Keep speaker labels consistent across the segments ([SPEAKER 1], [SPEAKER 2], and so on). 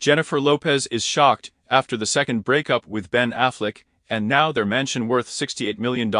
[SPEAKER 1] Jennifer Lopez is shocked after the second breakup with Ben Affleck, and now their mansion worth $68 million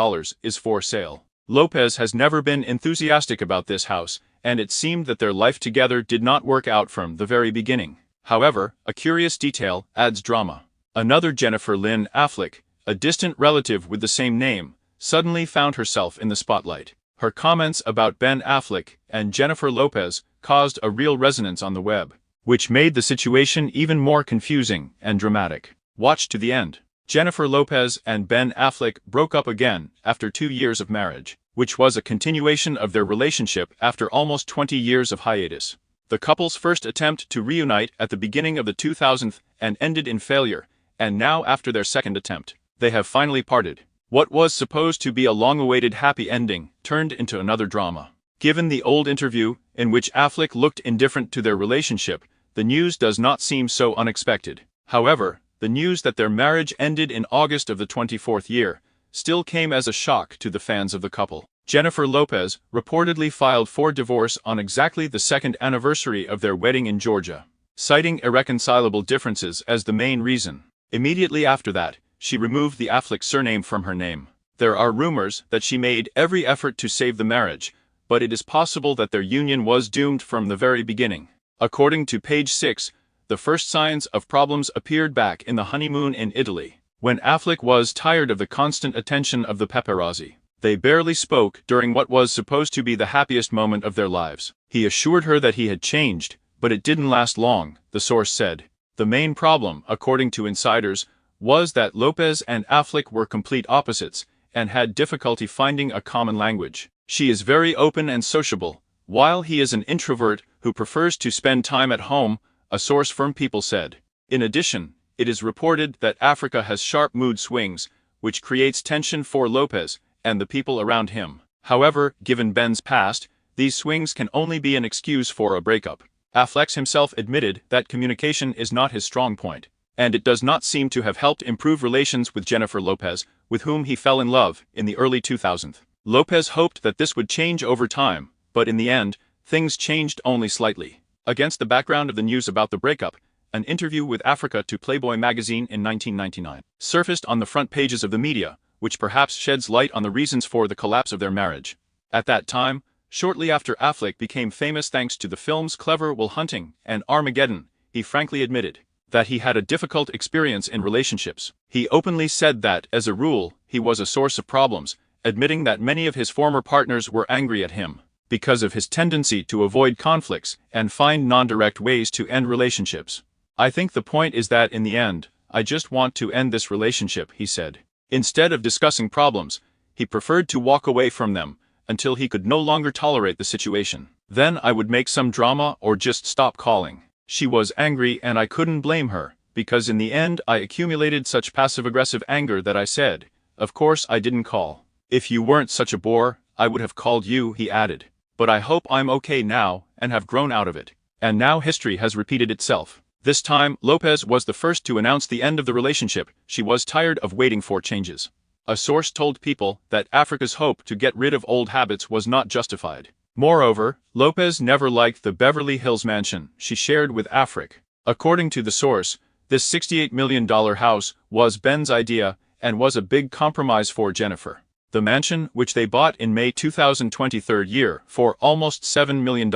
[SPEAKER 1] is for sale. Lopez has never been enthusiastic about this house, and it seemed that their life together did not work out from the very beginning. However, a curious detail adds drama. Another Jennifer Lynn Affleck, a distant relative with the same name, suddenly found herself in the spotlight. Her comments about Ben Affleck and Jennifer Lopez caused a real resonance on the web, which made the situation even more confusing and dramatic. Watch to the end. Jennifer Lopez and Ben Affleck broke up again after 2 years of marriage, which was a continuation of their relationship after almost 20 years of hiatus. The couple's first attempt to reunite at the beginning of the 2000s and ended in failure, and now after their second attempt, they have finally parted. What was supposed to be a long-awaited happy ending turned into another drama. Given the old interview, in which Affleck looked indifferent to their relationship, the news does not seem so unexpected. However, the news that their marriage ended in August of the 24th year still came as a shock to the fans of the couple. Jennifer Lopez reportedly filed for divorce on exactly the second anniversary of their wedding in Georgia, citing irreconcilable differences as the main reason. Immediately after that, she removed the Affleck surname from her name. There are rumors that she made every effort to save the marriage, but it is possible that their union was doomed from the very beginning. According to page 6, the first signs of problems appeared back in the honeymoon in Italy, when Affleck was tired of the constant attention of the paparazzi. They barely spoke during what was supposed to be the happiest moment of their lives. He assured her that he had changed, but it didn't last long, the source said. The main problem, according to insiders, was that Lopez and Affleck were complete opposites and had difficulty finding a common language. She is very open and sociable, while he is an introvert who prefers to spend time at home, a source from People said. In addition, it is reported that Africa has sharp mood swings, which creates tension for Lopez and the people around him. However, given Ben's past, these swings can only be an excuse for a breakup. Affleck himself admitted that communication is not his strong point, and it does not seem to have helped improve relations with Jennifer Lopez, with whom he fell in love in the early 2000s. Lopez hoped that this would change over time, but in the end, things changed only slightly. Against the background of the news about the breakup, an interview with Africa to Playboy magazine in 1999 surfaced on the front pages of the media, which perhaps sheds light on the reasons for the collapse of their marriage. At that time, shortly after Affleck became famous thanks to the films Clever Will Hunting and Armageddon, he frankly admitted that he had a difficult experience in relationships. He openly said that, as a rule, he was a source of problems, admitting that many of his former partners were angry at him because of his tendency to avoid conflicts and find non-direct ways to end relationships. I think the point is that in the end, I just want to end this relationship, he said. Instead of discussing problems, he preferred to walk away from them until he could no longer tolerate the situation. Then I would make some drama or just stop calling. She was angry and I couldn't blame her, because in the end I accumulated such passive-aggressive anger that I said, of course I didn't call. If you weren't such a bore, I would have called you, he added. But I hope I'm okay now and have grown out of it. And now history has repeated itself. This time, Lopez was the first to announce the end of the relationship. She was tired of waiting for changes. A source told People that Africa's hope to get rid of old habits was not justified. Moreover, Lopez never liked the Beverly Hills mansion she shared with Affleck. According to the source, this $68 million house was Ben's idea and was a big compromise for Jennifer. The mansion, which they bought in May 2023 for almost $7 million,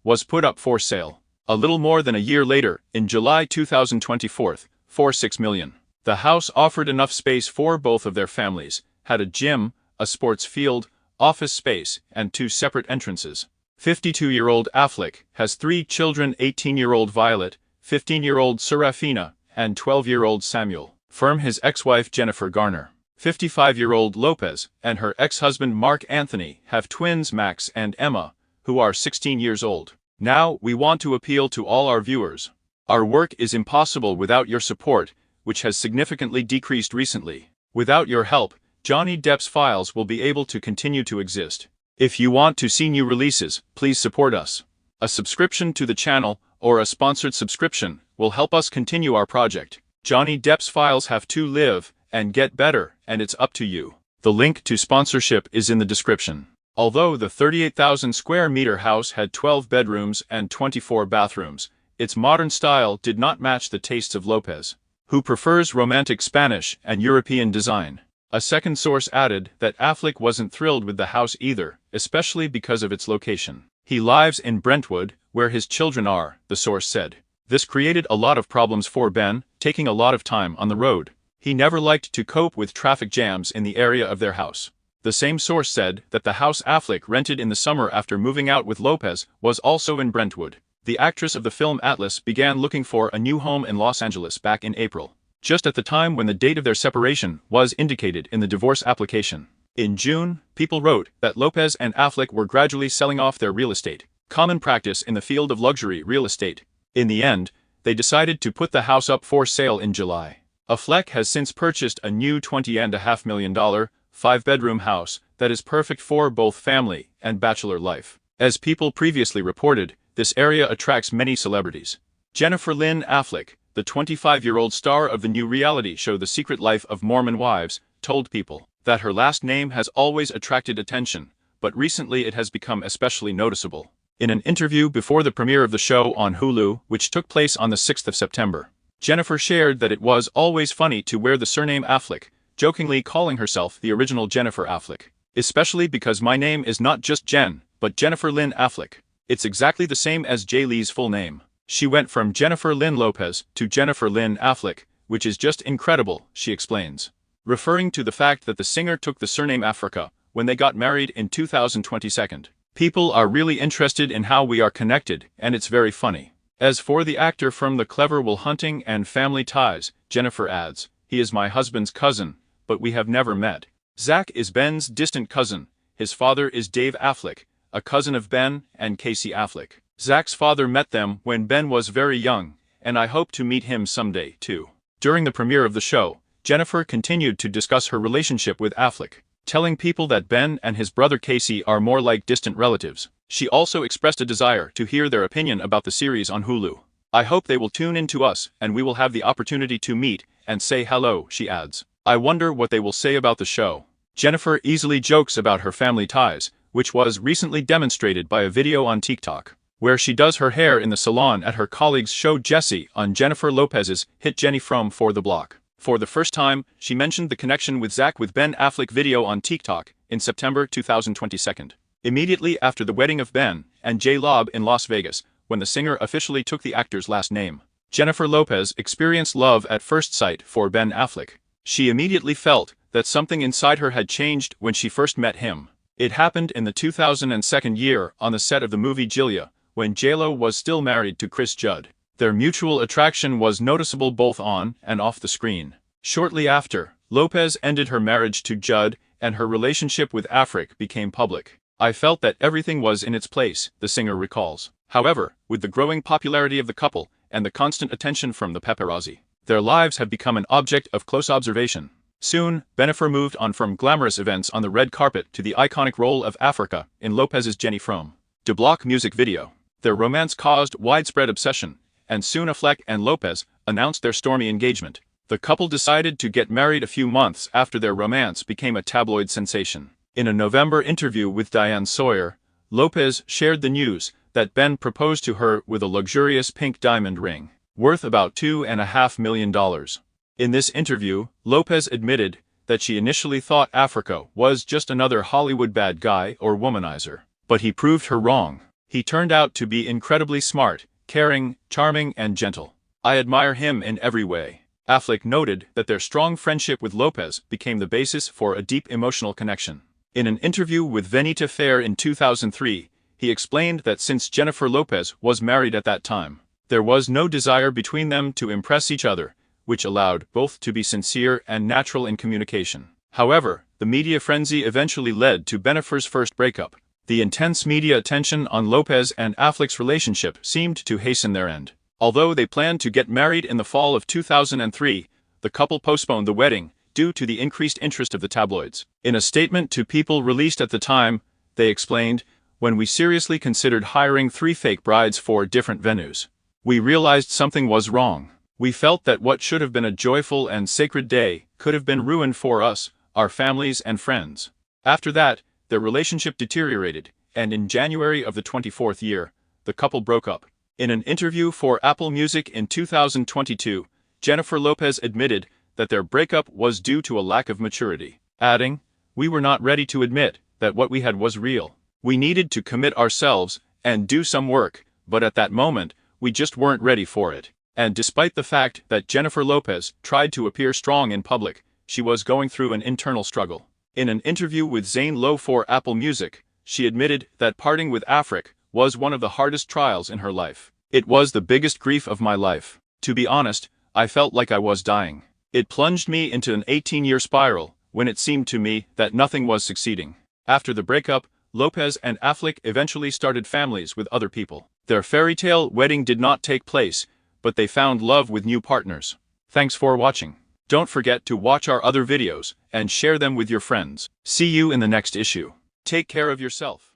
[SPEAKER 1] was put up for sale a little more than a year later, in July 2024, for $6 million. The house offered enough space for both of their families, had a gym, a sports field, office space, and 2 separate entrances. 52-year-old Affleck has 3 children: 18-year-old Violet, 15-year-old Serafina, and 12-year-old Samuel, from his ex-wife Jennifer Garner. 55-year-old Lopez and her ex-husband Mark Anthony have twins Max and Emma, who are 16 years old. Now, we want to appeal to all our viewers. Our work is impossible without your support, which has significantly decreased recently. Without your help, Johnny Depp's Files will be able to continue to exist. If you want to see new releases, please support us. A subscription to the channel, or a sponsored subscription, will help us continue our project. Johnny Depp's Files have to live and get better, and it's up to you. The link to sponsorship is in the description. Although the 38,000 square meter house had 12 bedrooms and 24 bathrooms, its modern style did not match the tastes of Lopez, who prefers romantic Spanish and European design. A second source added that Affleck wasn't thrilled with the house either, especially because of its location. He lives in Brentwood, where his children are, the source said. This created a lot of problems for Ben, taking a lot of time on the road. He never liked to cope with traffic jams in the area of their house. The same source said that the house Affleck rented in the summer after moving out with Lopez was also in Brentwood. The actress of the film Atlas began looking for a new home in Los Angeles back in April, just at the time when the date of their separation was indicated in the divorce application. In June, people wrote that Lopez and Affleck were gradually selling off their real estate, common practice in the field of luxury real estate. In the end, they decided to put the house up for sale in July. Affleck has since purchased a new $20.5 million, 5-bedroom house that is perfect for both family and bachelor life. As People previously reported, this area attracts many celebrities. Jennifer Affleck, the 25-year-old star of the new reality show The Secret Life of Mormon Wives, told People that her last name has always attracted attention, but recently it has become especially noticeable. In an interview before the premiere of the show on Hulu, which took place on the 6th of September, Jennifer shared that it was always funny to wear the surname Affleck, jokingly calling herself the original Jennifer Affleck. Especially because my name is not just Jen, but Jennifer Lynn Affleck. It's exactly the same as Jay Lee's full name. She went from Jennifer Lynn Lopez to Jennifer Lynn Affleck, which is just incredible, she explains. Referring to the fact that the singer took the surname Africa when they got married in 2022. People are really interested in how we are connected, and it's very funny. As for the actor from The Clever Will Hunting and Family Ties, Jennifer adds, he is my husband's cousin, but we have never met. Zach is Ben's distant cousin. His father is Dave Affleck, a cousin of Ben and Casey Affleck. Zach's father met them when Ben was very young, and I hope to meet him someday, too. During the premiere of the show, Jennifer continued to discuss her relationship with Affleck, telling People that Ben and his brother Casey are more like distant relatives. She also expressed a desire to hear their opinion about the series on Hulu. I hope they will tune in to us and we will have the opportunity to meet and say hello, she adds. I wonder what they will say about the show. Jennifer easily jokes about her family ties, which was recently demonstrated by a video on TikTok, where she does her hair in the salon at her colleague's show Jessie on Jennifer Lopez's hit Jenny from For the Block. For the first time, she mentioned the connection with Zach with Ben Affleck video on TikTok in September 2022. Immediately after the wedding of Ben and J-Lob in Las Vegas, when the singer officially took the actor's last name, Jennifer Lopez experienced love at first sight for Ben Affleck. She immediately felt that something inside her had changed when she first met him. It happened in the 2002 year on the set of the movie Jillia, when J-Lo was still married to Chris Judd. Their mutual attraction was noticeable both on and off the screen. Shortly after, Lopez ended her marriage to Judd, and her relationship with Affleck became public. I felt that everything was in its place, the singer recalls. However, with the growing popularity of the couple and the constant attention from the paparazzi, their lives have become an object of close observation. Soon, Jennifer moved on from glamorous events on the red carpet to the iconic role of Africa in Lopez's Jenny from the Block music video. Their romance caused widespread obsession, and soon Affleck and Lopez announced their stormy engagement. The couple decided to get married a few months after their romance became a tabloid sensation. In a November interview with Diane Sawyer, Lopez shared the news that Ben proposed to her with a luxurious pink diamond ring, worth about $2.5 million. In this interview, Lopez admitted that she initially thought Africa was just another Hollywood bad guy or womanizer, but he proved her wrong. He turned out to be incredibly smart, caring, charming, and gentle. I admire him in every way. Affleck noted that their strong friendship with Lopez became the basis for a deep emotional connection. In an interview with Vanity Fair in 2003, he explained that since Jennifer Lopez was married at that time, there was no desire between them to impress each other, which allowed both to be sincere and natural in communication. However, the media frenzy eventually led to Jennifer's first breakup. The intense media attention on Lopez and Affleck's relationship seemed to hasten their end. Although they planned to get married in the fall of 2003, the couple postponed the wedding due to the increased interest of the tabloids. In a statement to People released at the time, they explained, "When we seriously considered hiring 3 fake brides for different venues, we realized something was wrong. We felt that what should have been a joyful and sacred day could have been ruined for us, our families and friends." After that, their relationship deteriorated, and in January of the 24th year, the couple broke up. In an interview for Apple Music in 2022, Jennifer Lopez admitted that their breakup was due to a lack of maturity, adding, "We were not ready to admit that what we had was real. We needed to commit ourselves and do some work, but at that moment, we just weren't ready for it." And despite the fact that Jennifer Lopez tried to appear strong in public, she was going through an internal struggle. In an interview with Zane Lowe for Apple Music, she admitted that parting with Affleck was one of the hardest trials in her life. "It was the biggest grief of my life. To be honest, I felt like I was dying. It plunged me into an 18-year spiral when it seemed to me that nothing was succeeding." After the breakup, Lopez and Affleck eventually started families with other people. Their fairy tale wedding did not take place, but they found love with new partners. Thanks for watching. Don't forget to watch our other videos and share them with your friends. See you in the next issue. Take care of yourself.